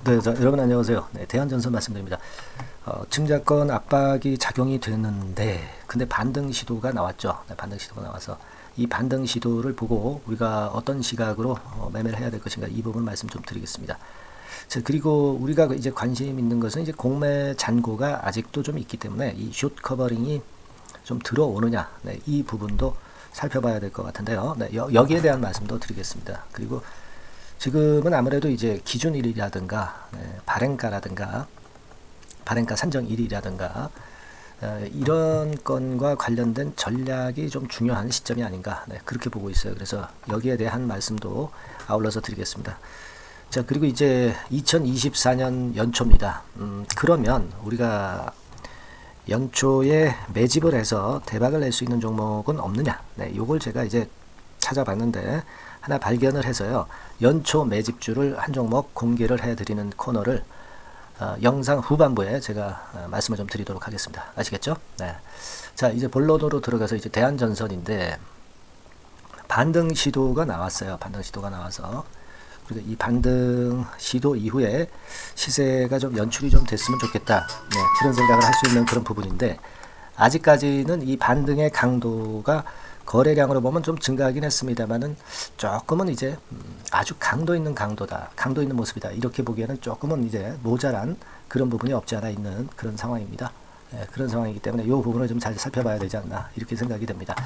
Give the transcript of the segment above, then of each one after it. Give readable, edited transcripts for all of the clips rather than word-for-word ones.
네, 여러분 안녕하세요. 네, 대한전선 말씀드립니다. 증자권 압박이 작용이 되는데, 근데 반등 시도가 나왔죠. 네, 반등 시도가 나와서 이 반등 시도를 보고 우리가 어떤 시각으로 매매를 해야 될 것인가 이 부분 말씀 좀 드리겠습니다. 자, 그리고 우리가 이제 관심 있는 것은 이제 공매 잔고가 아직도 좀 있기 때문에 이 숏 커버링이 좀 들어오느냐, 네, 이 부분도 살펴봐야 될 것 같은데요. 네, 여기에 대한 말씀도 드리겠습니다. 그리고 지금은 아무래도 이제 기준일이라든가 발행가라든가 발행가 산정일이라든가 이런 건과 관련된 전략이 좀 중요한 시점이 아닌가, 그렇게 보고 있어요. 그래서 여기에 대한 말씀도 아울러서 드리겠습니다. 자, 그리고 이제 2024년 연초입니다. 그러면 우리가 연초에 매집을 해서 대박을 낼 수 있는 종목은 없느냐, 요걸 제가 이제 찾아봤는데 하나 발견을 해서요, 연초 매집주를 한 종목 공개를 해드리는 코너를 영상 후반부에 제가 말씀을 좀 드리도록 하겠습니다. 아시겠죠? 네. 자, 이제 본론으로 들어가서 이제 대한전선인데 반등 시도가 나왔어요. 반등 시도가 나와서 그리고 이 반등 시도 이후에 시세가 좀 연출이 좀 됐으면 좋겠다, 그런 생각을 할 수 있는 그런 부분인데, 아직까지는 이 반등의 강도가 거래량으로 보면 좀 증가하긴 했습니다만은 조금은 이제 아주 강도 있는 강도다, 강도 있는 모습이다, 이렇게 보기에는 조금은 이제 모자란 그런 부분이 없지 않아 있는 그런 상황입니다. 그런 상황이기 때문에 이 부분을 좀 잘 살펴봐야 되지 않나, 이렇게 생각이 됩니다.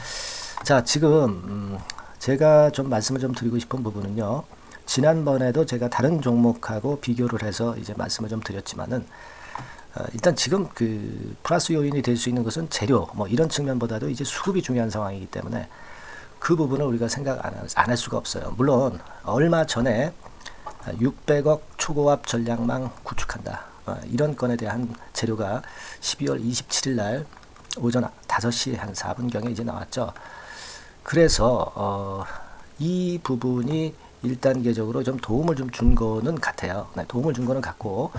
자, 지금 제가 좀 말씀을 좀 드리고 싶은 부분은요, 지난번에도 제가 다른 종목하고 비교를 해서 이제 말씀을 좀 드렸지만은 일단 지금 그 플러스 요인이 될 수 있는 것은 재료 뭐 이런 측면보다도 이제 수급이 중요한 상황이기 때문에 그 부분을 우리가 생각 안 할 수가 없어요. 물론 얼마 전에 600억 초고압 전략망 구축한다, 이런 건에 대한 재료가 12월 27일 날 오전 5시 한 4분경에 이제 나왔죠. 그래서 이 부분이 1단계적으로 좀 도움을 좀 준 거는 같아요. 도움을 준 거는 같고,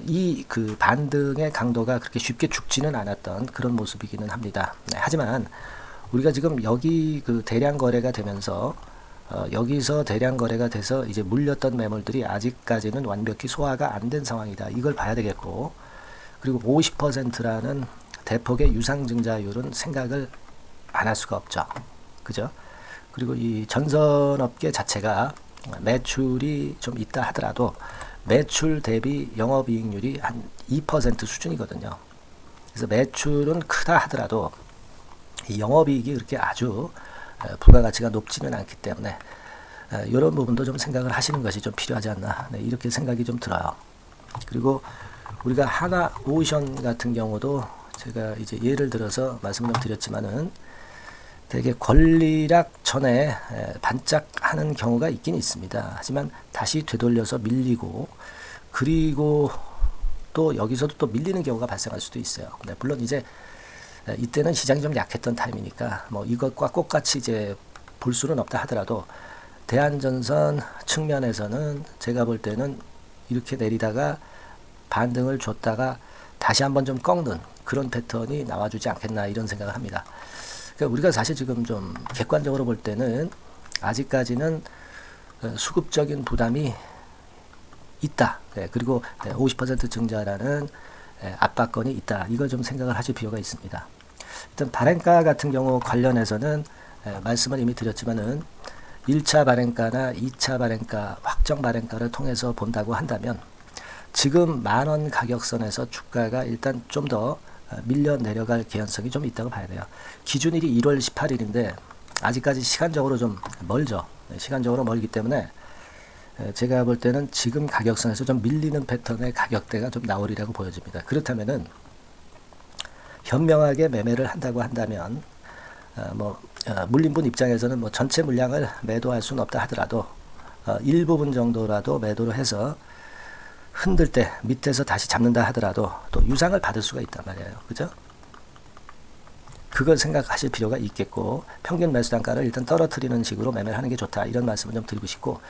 이 그 반등의 강도가 그렇게 쉽게 죽지는 않았던 그런 모습이기는 합니다. 하지만 우리가 지금 여기 그 대량 거래가 되면서 여기서 대량 거래가 돼서 이제 물렸던 매물들이 아직까지는 완벽히 소화가 안 된 상황이다, 이걸 봐야 되겠고, 그리고 50%라는 대폭의 유상증자율은 생각을 안 할 수가 없죠. 그죠? 그리고 이 전선업계 자체가 매출이 좀 있다 하더라도 매출 대비 영업이익률이 한 2% 수준이거든요. 그래서 매출은 크다 하더라도 이 영업이익이 그렇게 아주 부가가치가 높지는 않기 때문에 이런 부분도 좀 생각을 하시는 것이 좀 필요하지 않나, 이렇게 생각이 좀 들어요. 그리고 우리가 하나오션 같은 경우도 제가 이제 예를 들어서 말씀을 좀 드렸지만은 되게 권리락 전에 반짝하는 경우가 있긴 있습니다. 하지만 다시 되돌려서 밀리고, 그리고 또 여기서도 또 밀리는 경우가 발생할 수도 있어요. 물론 이제 이때는 시장이 좀 약했던 타임이니까 뭐 이것과 똑같이 이제 볼 수는 없다 하더라도 대한전선 측면에서는 제가 볼 때는 이렇게 내리다가 반등을 줬다가 다시 한번 좀 꺾는 그런 패턴이 나와주지 않겠나, 이런 생각을 합니다. 그러니까 우리가 사실 지금 좀 객관적으로 볼 때는 아직까지는 수급적인 부담이 있다, 그리고 50% 증자라는 압박건이 있다, 이걸 좀 생각을 하실 필요가 있습니다. 일단 발행가 같은 경우 관련해서는 말씀을 이미 드렸지만은 1차 발행가나 2차 발행가, 확정 발행가를 통해서 본다고 한다면 지금 만원 가격선에서 주가가 일단 좀 더 밀려 내려갈 개연성이 좀 있다고 봐야 돼요. 기준일이 1월 18일인데 아직까지 시간적으로 좀 멀죠. 시간적으로 멀기 때문에 제가 볼 때는 지금 가격선에서 좀 밀리는 패턴의 가격대가 좀 나오리라고 보여집니다. 그렇다면은 현명하게 매매를 한다고 한다면 물린 분 입장에서는 뭐 전체 물량을 매도할 수는 없다 하더라도 일부분 정도라도 매도를 해서 흔들 때 밑에서 다시 잡는다 하더라도 또 유상을 받을 수가 있단 말이에요. 그죠? 그걸 생각하실 필요가 있겠고, 평균 매수 단가를 일단 떨어뜨리는 식으로 매매를 하는 게 좋다, 이런 말씀을 좀 드리고 싶고,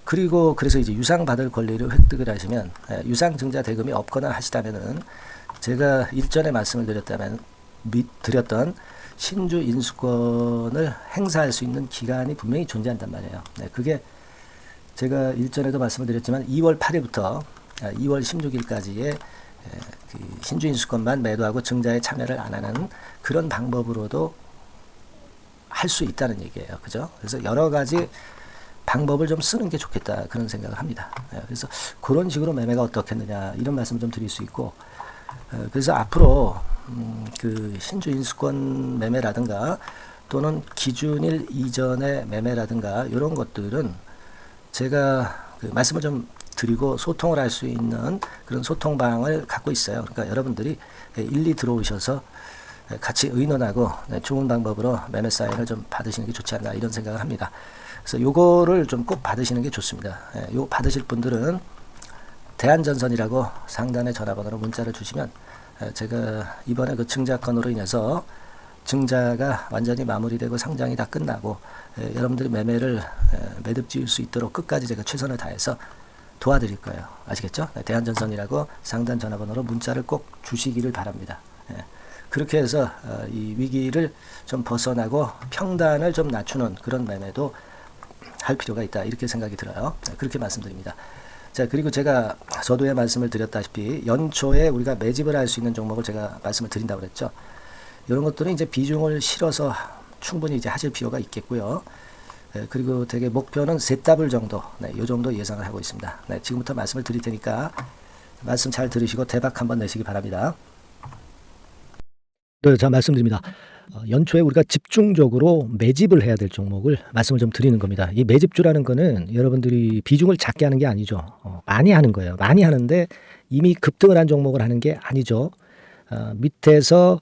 그리고 그래서 이제 유상 받을 권리를 획득을 하시면 유상 증자 대금이 없거나 하시다면은 제가 일전에 말씀을 드렸던 신주 인수권을 행사할 수 있는 기간이 분명히 존재한단 말이에요. 그게 제가 일전에도 말씀을 드렸지만 2월 8일부터 2월 16일까지의 그 신주인 수권만 매도하고 증자에 참여를 안 하는 그런 방법으로도 할 수 있다는 얘기예요. 그죠? 그래서 여러 가지 방법을 좀 쓰는 게 좋겠다 그런 생각을 합니다. 그래서 그런 식으로 매매가 어떻겠느냐 이런 말씀을 좀 드릴 수 있고, 그래서 앞으로 그 신주인수권 매매라든가 또는 기준일 이전의 매매라든가 이런 것들은 제가 그 말씀을 좀 드리고 소통을 할 수 있는 그런 소통방을 갖고 있어요. 그러니까 여러분들이 일리 들어오셔서 같이 의논하고 좋은 방법으로 매매 사인을 좀 받으시는 게 좋지 않나 이런 생각을 합니다. 그래서 요거를 좀 꼭 받으시는 게 좋습니다. 요 받으실 분들은 대한전선이라고 상단의 전화번호로 문자를 주시면 제가 이번에 그 증자건으로 인해서 증자가 완전히 마무리되고 상장이 다 끝나고 여러분들이 매매를 매듭 지을 수 있도록 끝까지 제가 최선을 다해서 도와드릴 거예요. 아시겠죠? 대한전선이라고 상단 전화번호로 문자를 꼭 주시기를 바랍니다. 그렇게 해서 이 위기를 좀 벗어나고 평단을 좀 낮추는 그런 매매도 할 필요가 있다 이렇게 생각이 들어요. 그렇게 말씀드립니다. 자, 그리고 제가 서두에 말씀을 드렸다시피 연초에 우리가 매집을 할 수 있는 종목을 제가 말씀을 드린다고 그랬죠. 이런 것들은 이제 비중을 실어서 충분히 이제 하실 필요가 있겠고요. 그리고 되게 목표는 세 더블 정도, 이 정도 예상을 하고 있습니다. 지금부터 말씀을 드릴 테니까 말씀 잘 들으시고 대박 한번 내시기 바랍니다. 네, 자, 말씀드립니다. 연초에 우리가 집중적으로 매집을 해야 될 종목을 말씀을 좀 드리는 겁니다. 이 매집주라는 거는 여러분들이 비중을 작게 하는 게 아니죠. 많이 하는 거예요. 많이 하는데 이미 급등을 한 종목을 하는 게 아니죠. 밑에서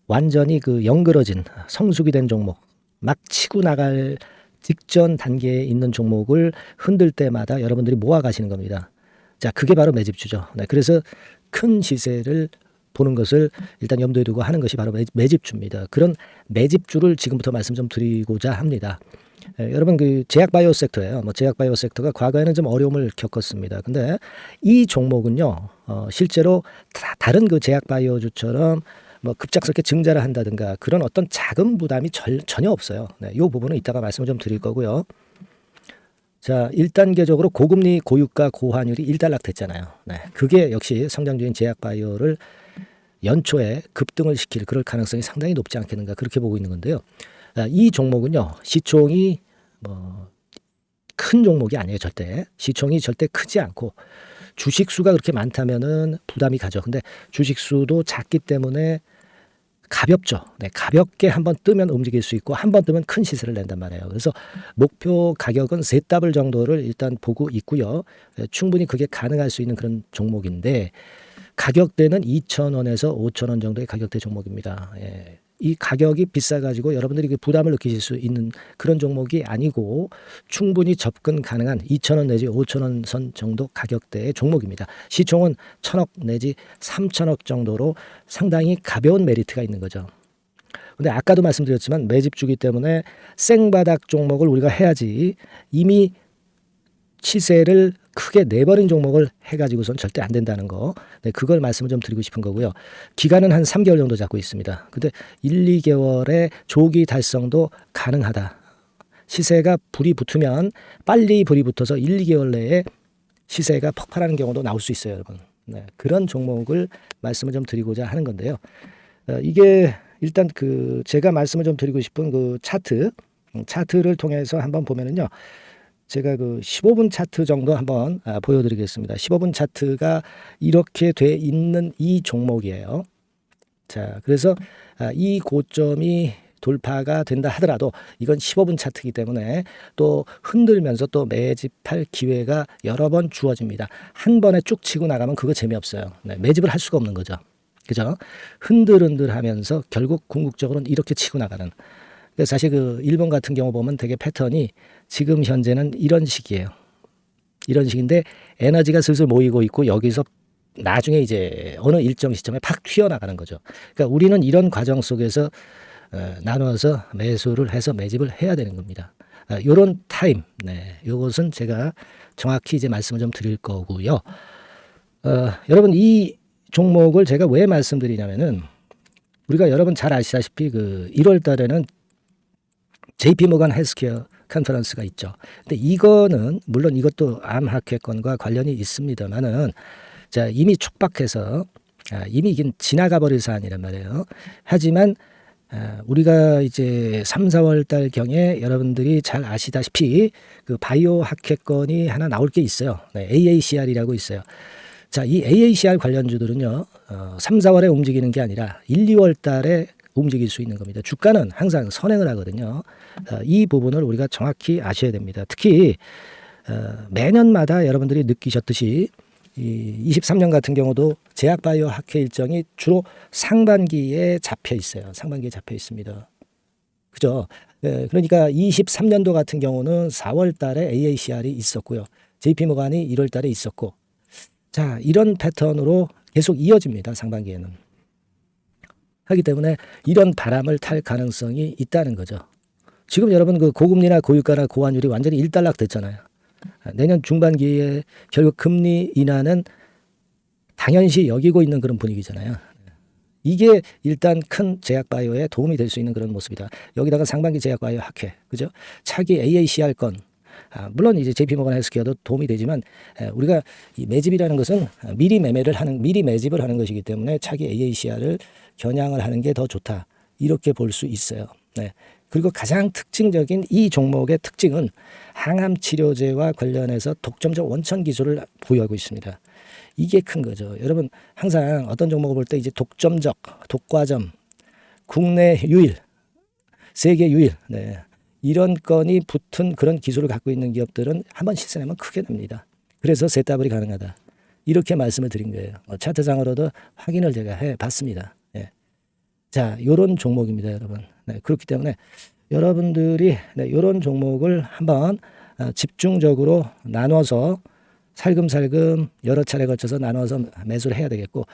완전히 그 영그러진 성숙이 된 종목, 막 치고 나갈 직전 단계에 있는 종목을 흔들 때마다 여러분들이 모아 가시는 겁니다. 자, 그게 바로 매집주죠. 네, 그래서 큰 시세를 보는 것을 일단 염두에 두고 하는 것이 바로 매집주입니다. 그런 매집주를 지금부터 말씀 좀 드리고자 합니다. 여러분 그 제약바이오 섹터예요. 제약바이오 섹터가 과거에는 좀 어려움을 겪었습니다. 근데 이 종목은요, 실제로 다른 그 제약바이오주처럼 급작스럽게 증자를 한다든가 그런 어떤 자금 부담이 전혀 없어요. 이 부분은 이따가 말씀을 좀 드릴 거고요. 자, 1단계적으로 고금리, 고유가, 고환율이 일단락됐잖아요. 그게 역시 성장주인 제약바이오를 연초에 급등을 시킬 그럴 가능성이 상당히 높지 않겠는가 그렇게 보고 있는 건데요. 이 종목은요, 시총이 큰 종목이 아니에요. 절대 시총이 절대 크지 않고 주식 수가 그렇게 많다면은 부담이 가죠. 근데 주식 수도 작기 때문에 가볍죠. 가볍게 한번 뜨면 움직일 수 있고 한번 뜨면 큰 시세를 낸단 말이에요. 그래서 목표 가격은 세 더블 정도를 일단 보고 있고요. 충분히 그게 가능할 수 있는 그런 종목인데 가격대는 2,000원에서 5,000원 정도의 가격대 종목입니다. 이 가격이 비싸가지고 여러분들이 부담을 느끼실 수 있는 그런 종목이 아니고 충분히 접근 가능한 2,000원 내지 5,000원 선 정도 가격대의 종목입니다. 시총은 1,000억 내지 3,000억 정도로 상당히 가벼운 메리트가 있는 거죠. 근데 아까도 말씀드렸지만 매집주기 때문에 생바닥 종목을 우리가 해야지 이미 시세를 크게 내버린 종목을 해가지고선 절대 안 된다는 거. 그걸 말씀을 좀 드리고 싶은 거고요. 기간은 한 3개월 정도 잡고 있습니다. 근데 1, 2개월의 조기 달성도 가능하다. 시세가 불이 붙으면 빨리 불이 붙어서 1, 2개월 내에 시세가 폭발하는 경우도 나올 수 있어요, 여러분. 그런 종목을 말씀을 좀 드리고자 하는 건데요. 이게 일단 그 제가 말씀을 좀 드리고 싶은 그 차트를 통해서 한번 보면은요. 제가 그 15분 차트 정도 한번 보여드리겠습니다. 15분 차트가 이렇게 돼 있는 이 종목이에요. 자, 그래서 이 고점이 돌파가 된다 하더라도 이건 15분 차트이기 때문에 또 흔들면서 또 매집할 기회가 여러 번 주어집니다. 한 번에 쭉 치고 나가면 그거 재미없어요. 매집을 할 수가 없는 거죠. 그죠? 흔들흔들하면서 결국 궁극적으로는 이렇게 치고 나가는. 사실 그 일본 같은 경우 보면 되게 패턴이 지금 현재는 이런 식이에요. 이런 식인데 에너지가 슬슬 모이고 있고 여기서 나중에 이제 어느 일정 시점에 팍 튀어나가는 거죠. 그러니까 우리는 이런 과정 속에서 나눠서 매수를 해서 매집을 해야 되는 겁니다. 요런 타임, 요것은 제가 정확히 이제 말씀을 좀 드릴 거고요. 여러분 이 종목을 제가 왜 말씀드리냐면은 우리가 여러분 잘 아시다시피 그 1월 달에는 JP모간 헬스케어가 컨퍼런스가 있죠. 근데 이거는 물론 이것도 암 학회권과 관련이 있습니다만은 자, 이미 촉박해서 이미 이게 지나가 버릴 사안이란 말이에요. 하지만 우리가 이제 3, 4월 달 경에 여러분들이 잘 아시다시피 그 바이오 학회권이 하나 나올 게 있어요. 네, AACR이라고 있어요. 자, 이 AACR 관련주들은요, 3, 4월에 움직이는 게 아니라 1, 2월 달에 움직일 수 있는 겁니다. 주가는 항상 선행을 하거든요. 이 부분을 우리가 정확히 아셔야 됩니다. 특히 매년마다 여러분들이 느끼셨듯이 이 23년 같은 경우도 제약바이오 학회 일정이 주로 상반기에 잡혀 있어요. 상반기에 잡혀 있습니다. 그죠? 그러니까 23년도 같은 경우는 4월 달에 AACR이 있었고요. JP모간이 1월 달에 있었고, 자, 이런 패턴으로 계속 이어집니다. 상반기에는. 하기 때문에 이런 바람을 탈 가능성이 있다는 거죠. 지금 여러분 그 고금리나 고유가나 고환율이 완전히 일단락 됐잖아요. 내년 중반기에 결국 금리 인하는 당연시 여기고 있는 그런 분위기잖아요. 이게 일단 큰 제약바이오에 도움이 될 수 있는 그런 모습이다. 여기다가 상반기 제약바이오 학회, 그죠? 차기 AACR건, 물론 이제 JP모건 헬스케어도 도움이 되지만 우리가 이 매집이라는 것은 미리 매집을 하는 것이기 때문에 차기 AACR을 겨냥을 하는 게 더 좋다. 이렇게 볼 수 있어요. 네. 그리고 가장 특징적인 이 종목의 특징은 항암 치료제와 관련해서 독점적 원천 기술을 보유하고 있습니다. 이게 큰 거죠. 여러분 항상 어떤 종목을 볼 때 이제 독점적, 독과점, 국내 유일, 세계 유일, 네. 이런 건이 붙은 그런 기술을 갖고 있는 기업들은 한번 실현하면 크게 납니다. 그래서 ZW이 가능하다. 이렇게 말씀을 드린 거예요. 차트상으로도 확인을 제가 해봤습니다. 네. 자, 요런 종목입니다, 여러분. 네, 그렇기 때문에 여러분들이 이런 종목을 한번 집중적으로 나눠서 살금살금 여러 차례 걸쳐서 나눠서 매수를 해야 되겠고,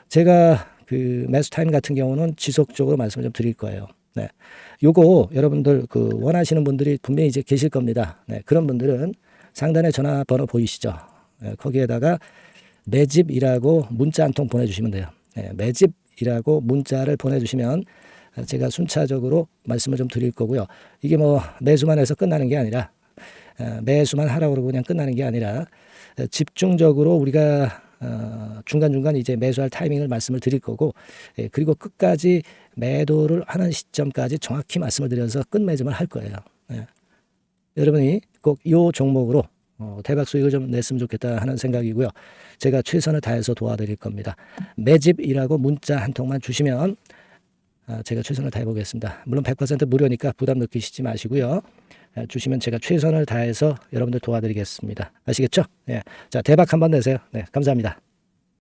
제가 그 매수 타임 같은 경우는 지속적으로 말씀을 좀 드릴 거예요. 네, 요거 여러분들 그 원하시는 분들이 분명히 이제 계실 겁니다. 네, 그런 분들은 상단에 전화번호 보이시죠? 네, 거기에다가 매집이라고 문자 한 통 보내주시면 돼요. 네, 매집이라고 문자를 보내주시면 제가 순차적으로 말씀을 좀 드릴 거고요. 이게 뭐 매수만 해서 끝나는 게 아니라 매수만 하라고 그러고 그냥 끝나는 게 아니라 집중적으로 우리가 중간중간 이제 매수할 타이밍을 말씀을 드릴 거고, 그리고 끝까지 매도를 하는 시점까지 정확히 말씀을 드려서 끝매짐을 할 거예요. 여러분이 꼭 이 종목으로 대박 수익을 좀 냈으면 좋겠다 하는 생각이고요. 제가 최선을 다해서 도와드릴 겁니다. 매집이라고 문자 한 통만 주시면 제가 최선을 다해 보겠습니다. 물론 100% 무료니까 부담 느끼시지 마시고요. 주시면 제가 최선을 다해서 여러분들 도와드리겠습니다. 아시겠죠? 네. 자, 대박 한번 내세요. 네, 감사합니다.